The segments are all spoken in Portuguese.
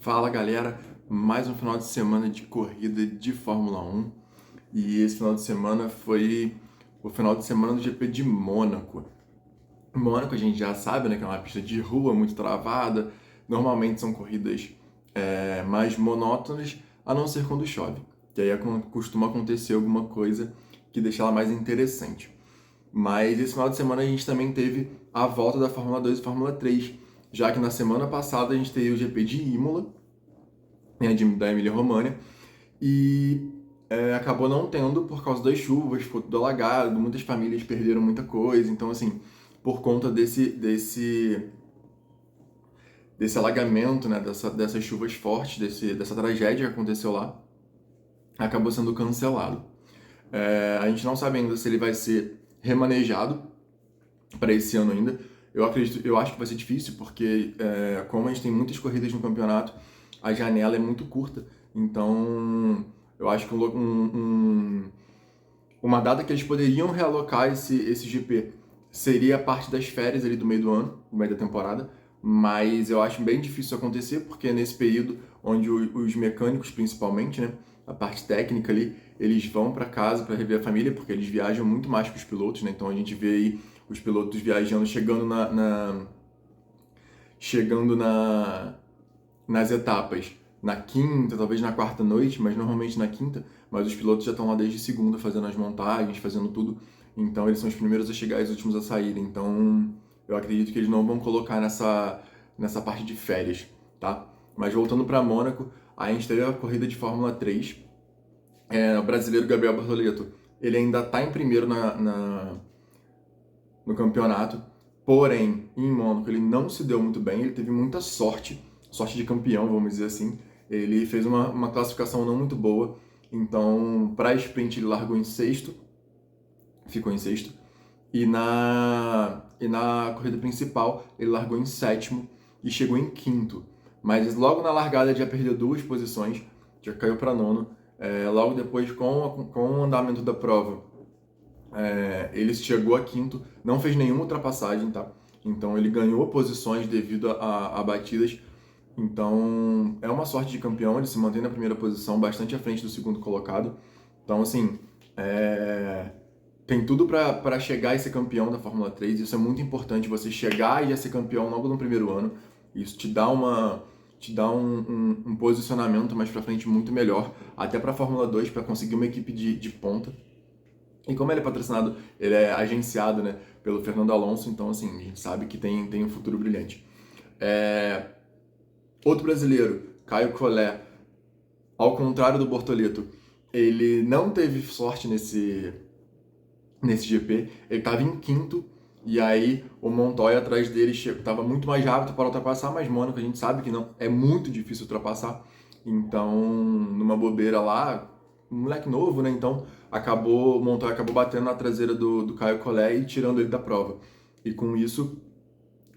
Fala galera, mais um final de semana de corrida de Fórmula 1 e esse final de semana foi o final de semana do GP de Mônaco. Mônaco a gente já sabe, né, que é uma pista de rua muito travada, normalmente são corridas mais monótonas, a não ser quando chove, que aí costuma acontecer alguma coisa que deixa ela mais interessante. Mas esse final de semana a gente também teve a volta da Fórmula 2 e Fórmula 3, já que na semana passada a gente teve o GP de Imola, né, da Emília-Romagna, e acabou não tendo por causa das chuvas, ficou tudo alagado, muitas famílias perderam muita coisa, então assim, por conta desse alagamento, né, dessas chuvas fortes, dessa tragédia que aconteceu lá, acabou sendo cancelado. A gente não sabe ainda se ele vai ser remanejado para esse ano ainda. Eu acho que vai ser difícil, porque como a gente tem muitas corridas no campeonato, a janela é muito curta. Então, eu acho que uma data que eles poderiam realocar esse GP seria a parte das férias ali do meio do ano, no meio da temporada. Mas eu acho bem difícil isso acontecer, porque é nesse período onde os mecânicos, principalmente, né, a parte técnica ali, eles vão para casa para rever a família, porque eles viajam muito mais que os pilotos, né? Então a gente vê aí os pilotos viajando, chegando nas etapas na quinta, talvez na quarta noite, mas normalmente na quinta, mas os pilotos já estão lá desde segunda fazendo as montagens, fazendo tudo, então eles são os primeiros a chegar e os últimos a sair, então eu acredito que eles não vão colocar nessa parte de férias, tá? Mas voltando para Mônaco, a gente teve a corrida de Fórmula 3, o brasileiro Gabriel Bortoleto, ele ainda está em primeiro no campeonato, porém, em Mônaco ele não se deu muito bem, ele teve muita sorte de campeão, vamos dizer assim. Ele fez uma classificação não muito boa, então para a sprint ele largou em sexto, ficou em sexto, e na corrida principal ele largou em sétimo e chegou em quinto. Mas logo na largada ele já perdeu duas posições, já caiu para nono. Logo depois, com o andamento da prova, ele chegou a quinto, não fez nenhuma ultrapassagem, tá? Então ele ganhou posições devido a batidas. Então é uma sorte de campeão, ele se mantém na primeira posição, bastante à frente do segundo colocado. Então, assim, tem tudo para chegar e ser campeão da Fórmula 3. Isso é muito importante, você chegar e já ser campeão logo no primeiro ano. Isso te dá um posicionamento mais para frente muito melhor, até para a Fórmula 2, para conseguir uma equipe de ponta. E como ele é patrocinado, ele é agenciado, né, pelo Fernando Alonso, então assim, a gente sabe que tem um futuro brilhante. Outro brasileiro, Caio Collet, ao contrário do Bortoleto, ele não teve sorte nesse GP, ele estava em quinto, e aí o Montoya atrás dele estava muito mais rápido para ultrapassar, mas Mônaco a gente sabe que não é muito difícil ultrapassar, então numa bobeira lá, um moleque novo, né, então o Montoya acabou batendo na traseira do Caio Collet e tirando ele da prova, e com isso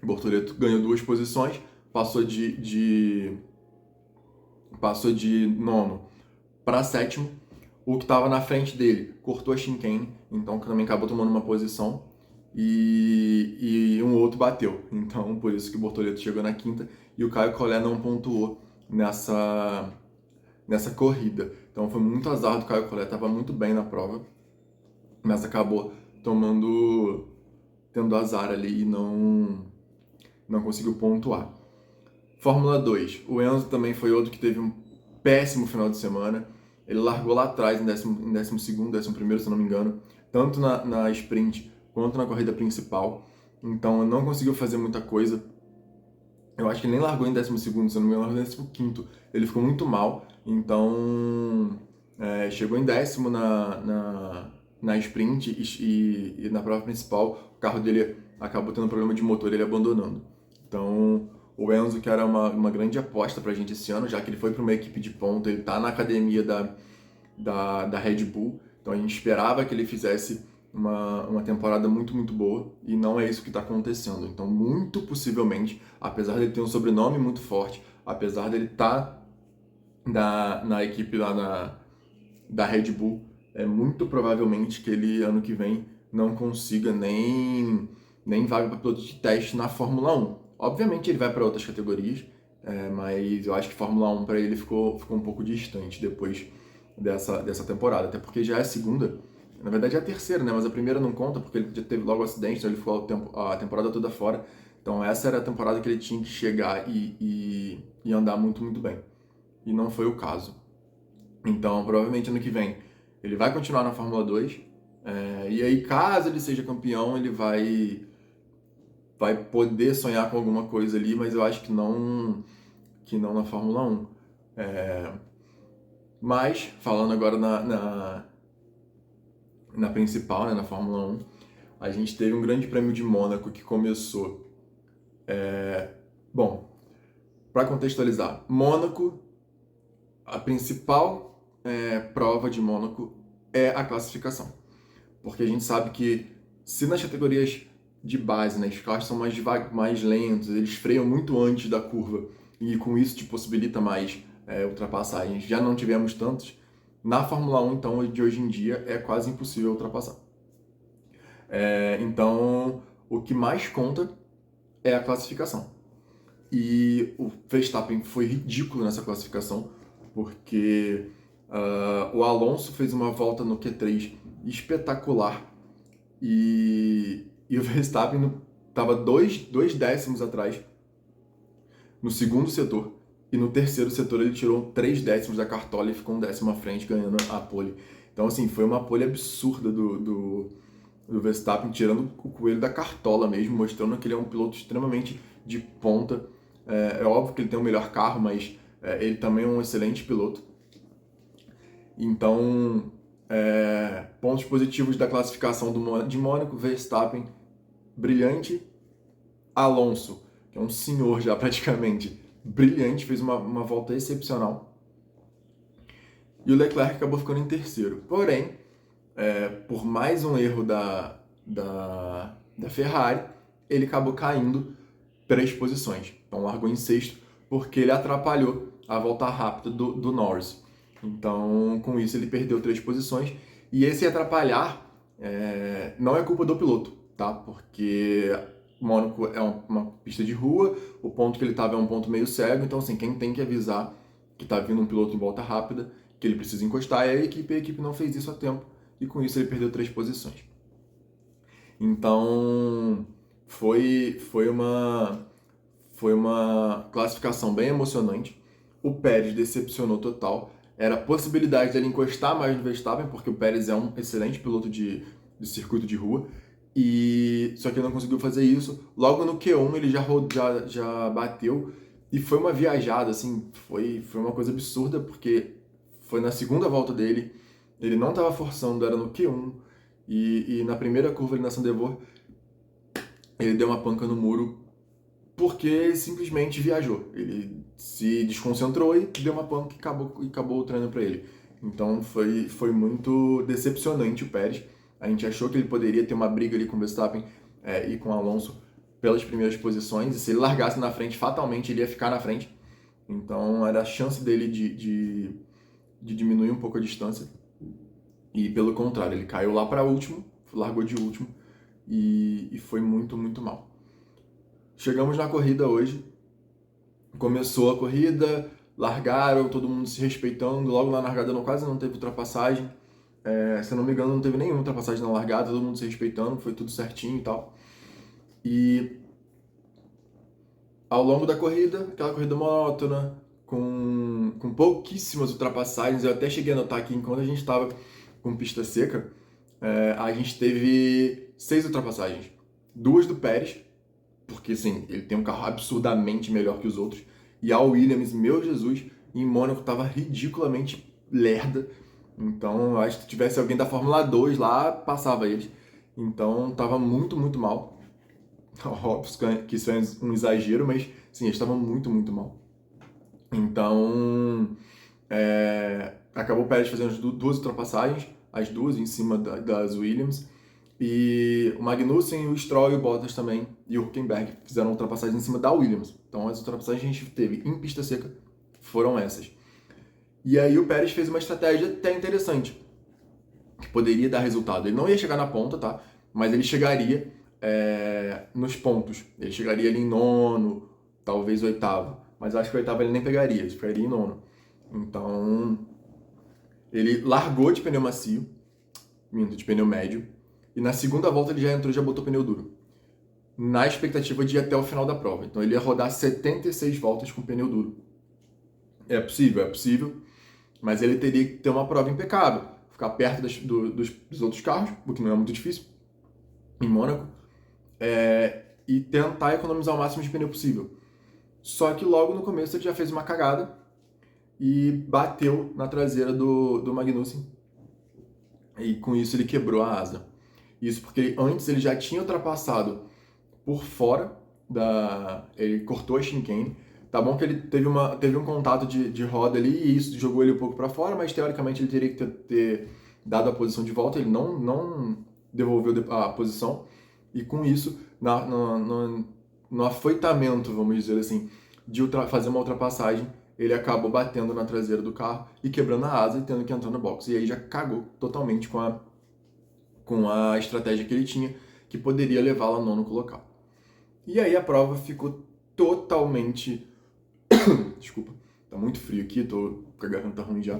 o Bortoleto ganhou duas posições, passou de nono para sétimo. O que estava na frente dele cortou a chicane, então também acabou tomando uma posição. E um outro bateu. Então, por isso que o Bortoleto chegou na quinta e o Caio Collet não pontuou nessa corrida. Então foi muito azar do Caio Collet, estava muito bem na prova, mas acabou tendo azar ali e não conseguiu pontuar. Fórmula 2, o Enzo também foi outro que teve um péssimo final de semana. Ele largou lá atrás, em 12º, 11º, se eu não me engano, tanto na sprint quanto na corrida principal. Então, não conseguiu fazer muita coisa. Eu acho que ele nem largou em 12º, se eu não me engano, largou em 15º. Ele ficou muito mal, então chegou em décimo na sprint e na prova principal o carro dele acabou tendo problema de motor, ele abandonando. Então, o Enzo, que era uma grande aposta pra gente esse ano, já que ele foi para uma equipe de ponta, ele tá na academia da Red Bull, então a gente esperava que ele fizesse uma temporada muito, muito boa, e não é isso que está acontecendo. Então, muito possivelmente, apesar dele ter um sobrenome muito forte, apesar dele estar na equipe lá da Red Bull, é muito provavelmente que ele, ano que vem, não consiga nem vaga para piloto de teste na Fórmula 1. Obviamente ele vai para outras categorias, mas eu acho que Fórmula 1 para ele ficou um pouco distante depois dessa temporada, até porque já é a segunda, na verdade é a terceira, né? Mas a primeira não conta porque ele já teve logo o acidente, então ele ficou a temporada toda fora. Então essa era a temporada que ele tinha que chegar e andar muito, muito bem. E não foi o caso. Então provavelmente ano que vem ele vai continuar na Fórmula 2, e aí caso ele seja campeão, ele vai poder sonhar com alguma coisa ali, mas eu acho que não na Fórmula 1. Mas, falando agora na principal, né, na Fórmula 1, a gente teve um grande prêmio de Mônaco que começou... Bom, para contextualizar, Mônaco, a principal prova de Mônaco é a classificação. Porque a gente sabe que se nas categorias de base, né, os carros são mais lentos, eles freiam muito antes da curva e com isso te possibilita mais ultrapassagens. Já não tivemos tantos. Na Fórmula 1, então, de hoje em dia, é quase impossível ultrapassar. Então, o que mais conta é a classificação. E o Verstappen foi ridículo nessa classificação, porque o Alonso fez uma volta no Q3 espetacular e o Verstappen estava dois décimos atrás no segundo setor, e no terceiro setor ele tirou 3 décimos da cartola e ficou um décimo à frente, ganhando a pole. Então, assim, foi uma pole absurda do Verstappen, tirando o coelho da cartola mesmo, mostrando que ele é um piloto extremamente de ponta. É óbvio que ele tem o melhor carro, mas ele também é um excelente piloto. Então, pontos positivos da classificação de Mônaco: Verstappen, brilhante. Alonso, que é um senhor já praticamente, brilhante, fez uma volta excepcional. E o Leclerc acabou ficando em terceiro. Porém, por mais um erro da Ferrari, ele acabou caindo 3 posições. Então largou em sexto, porque ele atrapalhou a volta rápida do Norris. Então, com isso, ele perdeu 3 posições. E esse atrapalhar não é culpa do piloto, tá? Porque Mônaco é uma pista de rua, o ponto que ele estava é um ponto meio cego, então assim, quem tem que avisar que está vindo um piloto em volta rápida, que ele precisa encostar, é a equipe não fez isso a tempo, e com isso ele perdeu 3 posições. Então, foi uma classificação bem emocionante. O Pérez decepcionou total. Era a possibilidade dele encostar mais no Verstappen, porque o Pérez é um excelente piloto de circuito de rua, só que ele não conseguiu fazer isso. Logo no Q1 ele já bateu, e foi uma viajada, assim, foi uma coisa absurda, porque foi na segunda volta dele, ele não estava forçando, era no Q1, e na primeira curva ali na Sandevor, ele deu uma panca no muro, porque simplesmente viajou. Ele se desconcentrou e deu uma panca e acabou o treino para ele. Então foi muito decepcionante o Pérez. A gente achou que ele poderia ter uma briga ali com o Verstappen e com o Alonso pelas primeiras posições, e se ele largasse na frente, fatalmente ele ia ficar na frente. Então era a chance dele de diminuir um pouco a distância. E pelo contrário, ele caiu lá para último, largou de último e foi muito, muito mal. Chegamos na corrida hoje, começou a corrida, largaram, todo mundo se respeitando, logo na largada quase não teve ultrapassagem, se eu não me engano não teve nenhuma ultrapassagem na largada, todo mundo se respeitando, foi tudo certinho e tal. E ao longo da corrida, aquela corrida monótona, com pouquíssimas ultrapassagens, eu até cheguei a notar que enquanto a gente estava com pista seca, a gente teve 6 ultrapassagens, 2 do Pérez, porque assim, ele tem um carro absurdamente melhor que os outros, e a Williams, meu Jesus, em Mônaco tava ridiculamente lerda. Então eu acho que se tivesse alguém da Fórmula 2 lá, passava eles. Então tava muito, muito mal. Óbvio que isso é um exagero, mas sim, eles estavam muito, muito mal. Então acabou o Pérez fazendo as 2 ultrapassagens, as 2 em cima das Williams. E o Magnussen, o Stroll e o Bottas também, e o Hülkenberg fizeram ultrapassagens em cima da Williams. Então as ultrapassagens que a gente teve em pista seca foram essas. E aí o Pérez fez uma estratégia até interessante, que poderia dar resultado. Ele não ia chegar na ponta, tá? Mas ele chegaria nos pontos. Ele chegaria ali em 9º, talvez 8º. mas acho que a oitava ele nem pegaria, ele ficaria em nono. Então, ele largou de pneu macio, de pneu médio, e na segunda volta ele já entrou e já botou pneu duro, na expectativa de ir até o final da prova. Então ele ia rodar 76 voltas com pneu duro. É possível, mas ele teria que ter uma prova impecável, ficar perto dos outros carros, o que não é muito difícil, em Mônaco, e tentar economizar o máximo de pneu possível. Só que logo no começo ele já fez uma cagada e bateu na traseira do Magnussen, e com isso ele quebrou a asa. Isso porque antes ele já tinha ultrapassado por fora ele cortou a chicane. Tá bom que ele teve um contato de roda ali e isso jogou ele um pouco para fora, mas teoricamente ele teria que ter dado a posição de volta, ele não devolveu a posição, e com isso, no afoitamento, vamos dizer assim, de fazer uma ultrapassagem, ele acabou batendo na traseira do carro e quebrando a asa e tendo que entrar no box. E aí já cagou totalmente com a estratégia que ele tinha, que poderia levá-lo ao nono colocado. E aí a prova ficou totalmente... Desculpa, tá muito frio aqui, tô com a garganta ruim já.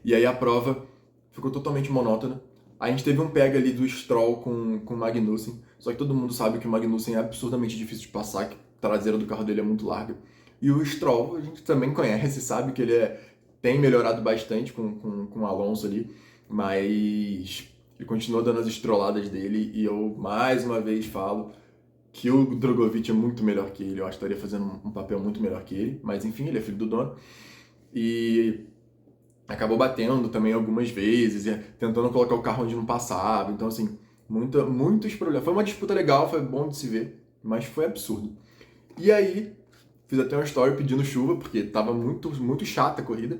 E aí a prova ficou totalmente monótona. A gente teve um pega ali do Stroll com o Magnussen, só que todo mundo sabe que o Magnussen é absurdamente difícil de passar, que a traseira do carro dele é muito larga. E o Stroll, a gente também conhece, sabe que ele tem melhorado bastante com o Alonso ali, mas ele continua dando as estroladas dele, e eu mais uma vez falo que o Drogovic é muito melhor que ele. Eu acho que estaria fazendo um papel muito melhor que ele, mas enfim, ele é filho do dono. E acabou batendo também algumas vezes, tentando colocar o carro onde não passava. Então, assim, muitos problemas. Foi uma disputa legal, foi bom de se ver, mas foi absurdo. E aí, fiz até uma story pedindo chuva, porque tava muito, muito chata a corrida.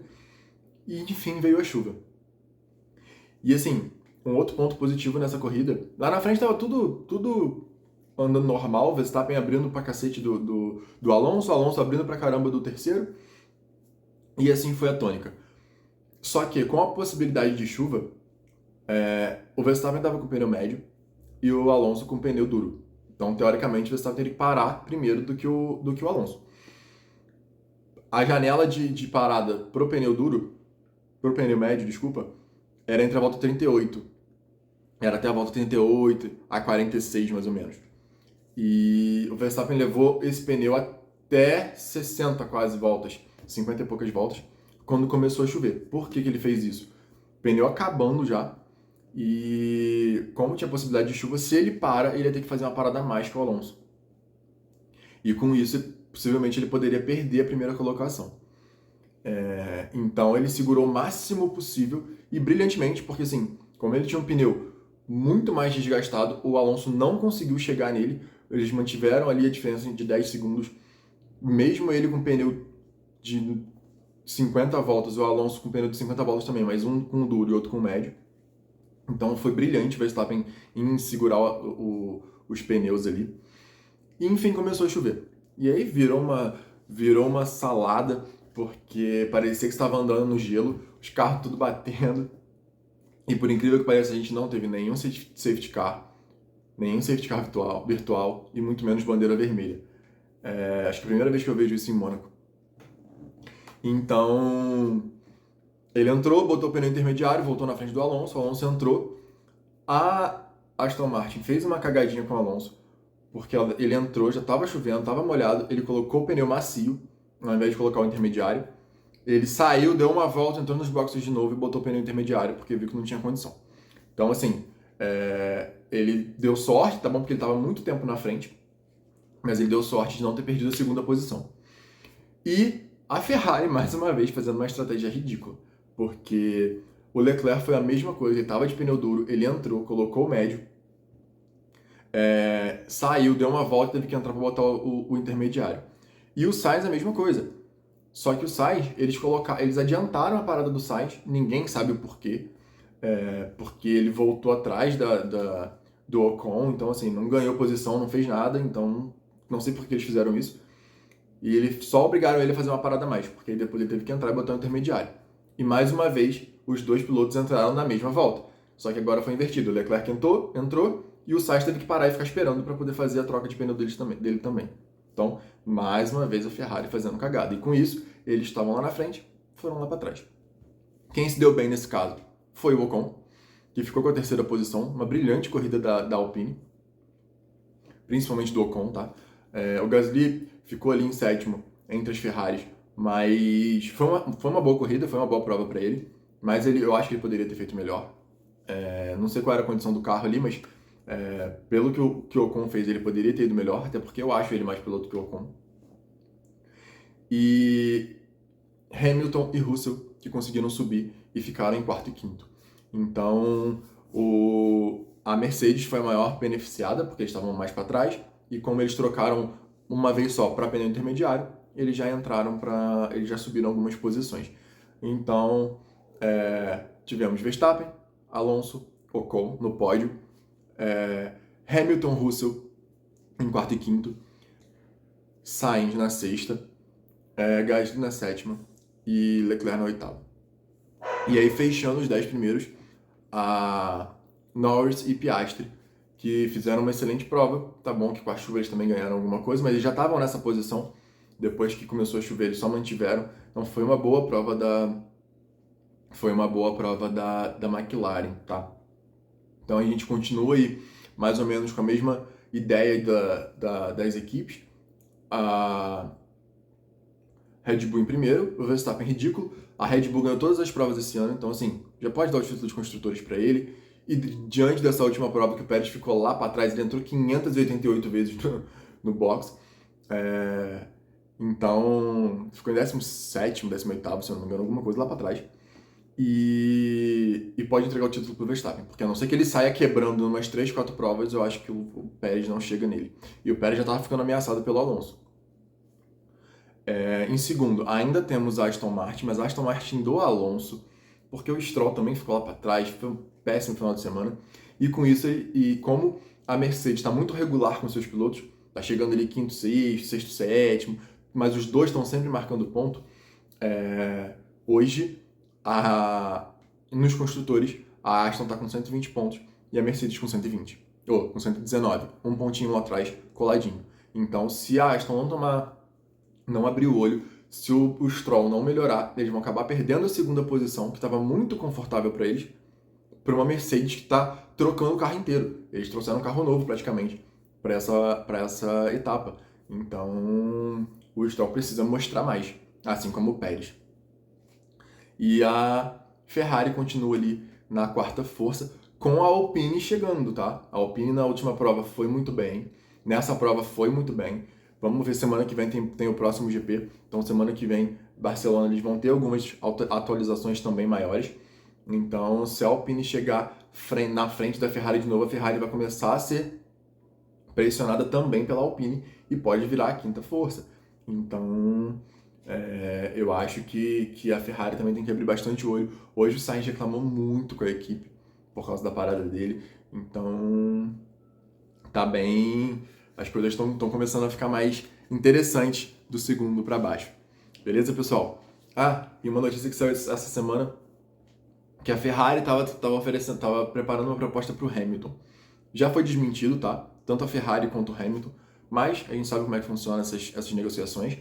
E, enfim, veio a chuva. E, assim, um outro ponto positivo nessa corrida, lá na frente tava tudo andando normal, Verstappen abrindo pra cacete do Alonso abrindo pra caramba do terceiro, e assim foi a tônica. Só que com a possibilidade de chuva, o Verstappen estava com pneu médio e o Alonso com pneu duro. Então, teoricamente, o Verstappen teria que parar primeiro do que o Alonso. A janela de parada pro pneu médio, desculpa, era entre a volta 38. Era até a volta 38 a 46, mais ou menos. E o Verstappen levou esse pneu até 60 quase voltas, 50 e poucas voltas, quando começou a chover. Por que ele fez isso? Pneu acabando já, e como tinha possibilidade de chuva, se ele para, ele ia ter que fazer uma parada a mais que o Alonso. E com isso, possivelmente ele poderia perder a primeira colocação. Então ele segurou o máximo possível e brilhantemente, porque assim, como ele tinha um pneu muito mais desgastado, o Alonso não conseguiu chegar nele. Eles mantiveram ali a diferença de 10 segundos, mesmo ele com pneu de 50 voltas, o Alonso com pneu de 50 voltas também, mas um com duro e outro com médio. Então foi brilhante o Verstappen em segurar os pneus ali. E enfim, começou a chover. E aí virou uma salada, porque parecia que estava andando no gelo, os carros tudo batendo. E por incrível que pareça, a gente não teve nenhum safety car virtual e muito menos bandeira vermelha. Acho que é a primeira vez que eu vejo isso em Mônaco. Então, ele entrou, botou o pneu intermediário, voltou na frente do Alonso, o Alonso entrou. A Aston Martin fez uma cagadinha com o Alonso, porque ele entrou, já estava chovendo, estava molhado, ele colocou o pneu macio, ao invés de colocar o intermediário. Ele saiu, deu uma volta, entrou nos boxes de novo e botou o pneu intermediário, porque viu que não tinha condição. Então, assim, ele deu sorte, tá bom? Porque ele estava muito tempo na frente, mas ele deu sorte de não ter perdido a segunda posição. E a Ferrari, mais uma vez, fazendo uma estratégia ridícula, porque o Leclerc foi a mesma coisa, ele estava de pneu duro, ele entrou, colocou o médio, saiu, deu uma volta, teve que entrar para botar o intermediário. E o Sainz a mesma coisa. Só que o Sainz, eles adiantaram a parada do Sainz, ninguém sabe o porquê, porque ele voltou atrás do Ocon, então assim, não ganhou posição, não fez nada, então não sei por que eles fizeram isso. E eles só obrigaram ele a fazer uma parada a mais, porque depois ele teve que entrar e botar o intermediário. E mais uma vez, os dois pilotos entraram na mesma volta. Só que agora foi invertido, o Leclerc entrou e o Sainz teve que parar e ficar esperando para poder fazer a troca de pneu dele também. Então, mais uma vez a Ferrari fazendo cagada. E com isso, eles estavam lá na frente, foram lá para trás. Quem se deu bem nesse caso foi o Ocon, que ficou com a terceira posição, uma brilhante corrida da Alpine, principalmente do Ocon, tá? O Gasly ficou ali em sétimo entre as Ferraris, mas foi uma boa corrida, foi uma boa prova para ele, mas eu acho que ele poderia ter feito melhor. Não sei qual era a condição do carro ali, mas pelo que o Ocon fez, ele poderia ter ido melhor, até porque eu acho ele mais piloto que o Ocon. E Hamilton e Russell que conseguiram subir e ficaram em quarto e quinto. Então, a Mercedes foi a maior beneficiada, porque eles estavam mais para trás, e como eles trocaram uma vez só para pneu intermediário, eles já eles já subiram algumas posições. Então, tivemos Verstappen, Alonso, Ocon no pódio, Hamilton, Russell em quarto e quinto, Sainz na sexta, Gasly na sétima e Leclerc na oitava. E aí, fechando os 10 primeiros, a Norris e Piastri, que fizeram uma excelente prova. Tá bom que com a chuva eles também ganharam alguma coisa, mas eles já estavam nessa posição. Depois que começou a chover, eles só mantiveram. Então foi uma boa prova da McLaren, tá? Então a gente continua aí mais ou menos com a mesma ideia das equipes. A Red Bull em primeiro, o Verstappen ridículo. A Red Bull ganhou todas as provas esse ano, então assim, já pode dar o título de construtores para ele. E diante dessa última prova que o Pérez ficou lá para trás, ele entrou 588 vezes no box. Então, ficou em 17º, 18º, se eu não me engano, alguma coisa lá para trás. E pode entregar o título pro Verstappen, porque a não ser que ele saia quebrando em umas 3, 4 provas, eu acho que o Pérez não chega nele. E o Pérez já estava ficando ameaçado pelo Alonso. Em segundo, ainda temos a Aston Martin, mas a Aston Martin do Alonso, porque o Stroll também ficou lá para trás, foi um péssimo final de semana. E com isso, e como a Mercedes está muito regular com seus pilotos, tá chegando ali quinto, sexto, sexto, sétimo, mas os dois estão sempre marcando ponto. Hoje, nos construtores, a Aston está com 120 pontos e a Mercedes com 120, ou com 119, um pontinho lá atrás, coladinho. Então, se a Aston não abrir o olho, se o Stroll não melhorar, eles vão acabar perdendo a segunda posição, que estava muito confortável para eles, para uma Mercedes que está trocando o carro inteiro. Eles trouxeram um carro novo praticamente para essa etapa. Então, o Stroll precisa mostrar mais, assim como o Pérez. E a Ferrari continua ali na quarta força, com a Alpine chegando, tá? A Alpine na última prova foi muito bem, nessa prova foi muito bem. Vamos ver, semana que vem tem o próximo GP, então semana que vem Barcelona eles vão ter algumas atualizações também maiores. Então, se a Alpine chegar na frente da Ferrari de novo, a Ferrari vai começar a ser pressionada também pela Alpine e pode virar a quinta força. Então, eu acho que a Ferrari também tem que abrir bastante o olho. Hoje o Sainz reclamou muito com a equipe por causa da parada dele. Então, tá bem. As coisas estão começando a ficar mais interessantes do segundo para baixo. Beleza, pessoal? E uma notícia que saiu essa semana, que a Ferrari tava preparando uma proposta para o Hamilton. Já foi desmentido, tá? Tanto a Ferrari quanto o Hamilton, mas a gente sabe como é que funcionam essas negociações.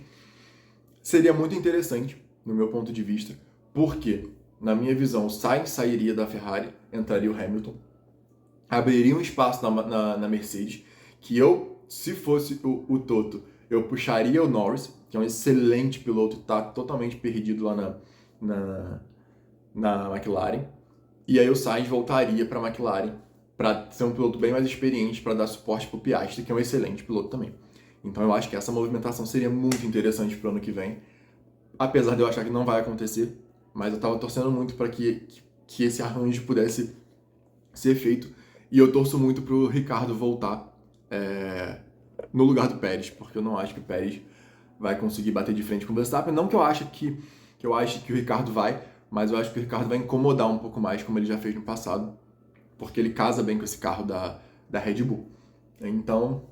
Seria muito interessante, no meu ponto de vista, porque, na minha visão, o Sainz sairia da Ferrari, entraria o Hamilton, abriria um espaço na Mercedes, que se fosse o Toto, eu puxaria o Norris, que é um excelente piloto, tá totalmente perdido lá na McLaren, e aí o Sainz voltaria para a McLaren, para ser um piloto bem mais experiente, para dar suporte para o Piastri, que é um excelente piloto também. Então eu acho que essa movimentação seria muito interessante para o ano que vem, apesar de eu achar que não vai acontecer, mas eu estava torcendo muito para que esse arranjo pudesse ser feito, e eu torço muito para o Ricardo voltar no lugar do Pérez, porque eu não acho que o Pérez vai conseguir bater de frente com o Verstappen, não que eu ache que o Ricardo vai, mas eu acho que o Ricardo vai incomodar um pouco mais, como ele já fez no passado, porque ele casa bem com esse carro da Red Bull. Então,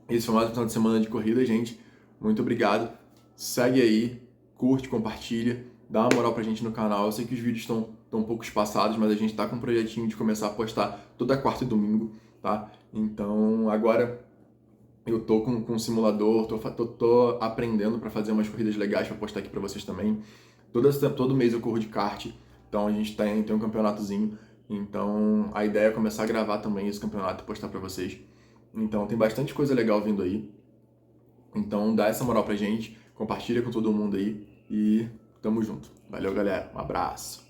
esse foi mais um final de semana de corrida, gente. Muito obrigado. Segue aí, curte, compartilha, dá uma moral pra gente no canal. Eu sei que os vídeos estão um pouco espaçados, mas a gente tá com um projetinho de começar a postar toda quarta e domingo, tá? Então, agora Eu tô com um simulador, tô aprendendo para fazer umas corridas legais para postar aqui para vocês também. Todo mês eu corro de kart, então a gente tem um campeonatozinho. Então a ideia é começar a gravar também esse campeonato e postar para vocês. Então tem bastante coisa legal vindo aí. Então dá essa moral pra gente, compartilha com todo mundo aí e tamo junto. Valeu, galera. Um abraço.